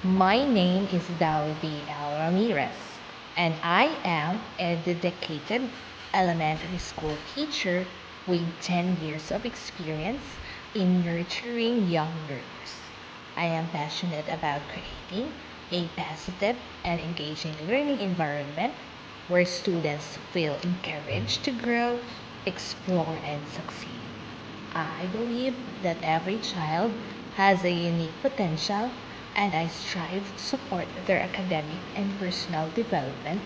My name is Daudi L. Ramirez, and I am a dedicated elementary school teacher with 10 years of experience in nurturing young learners. I am passionate about creating a positive and engaging learning environment where students feel encouraged to grow, explore, and succeed. I believe that every child has a unique potential, and I strive to support their academic and personal development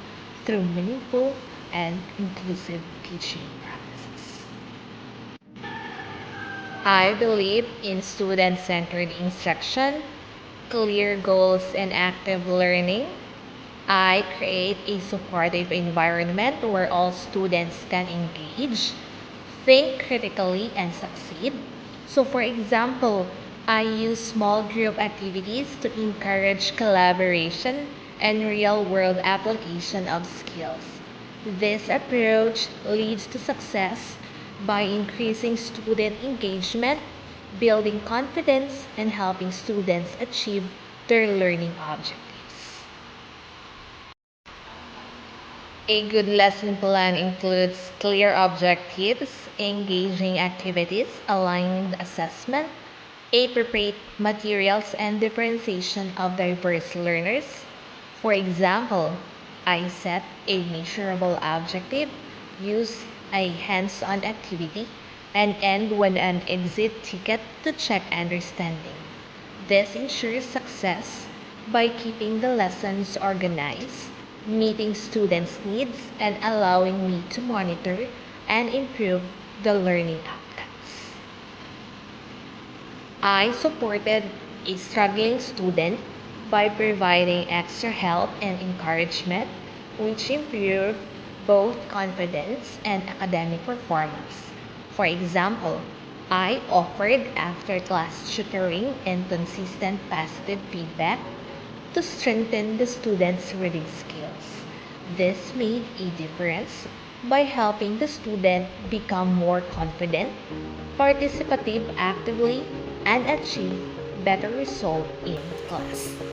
through meaningful and inclusive teaching practices. I believe in student centered instruction, clear goals, and active learning. I create a supportive environment where all students can engage, think critically, and succeed. So, for example, I use small group activities to encourage collaboration and real world application of skills. This approach leads to success by increasing student engagement, building confidence, and helping students achieve their learning objectives. A good lesson plan includes clear objectives, engaging activities, aligned assessment, appropriate materials, and differentiation of diverse learners. For example, I set a measurable objective, use a hands on activity, and end with an exit ticket to check understanding. This ensures success by keeping the lessons organized, meeting students' needs, and allowing me to monitor and improve the learning outcomes. I supported a struggling student by providing extra help and encouragement, which improved both confidence and academic performance. For example, I offered after class tutoring and consistent positive feedback to strengthen the students' reading skills. This made a difference by helping the student become more confident, participative actively, and achieve better results in class.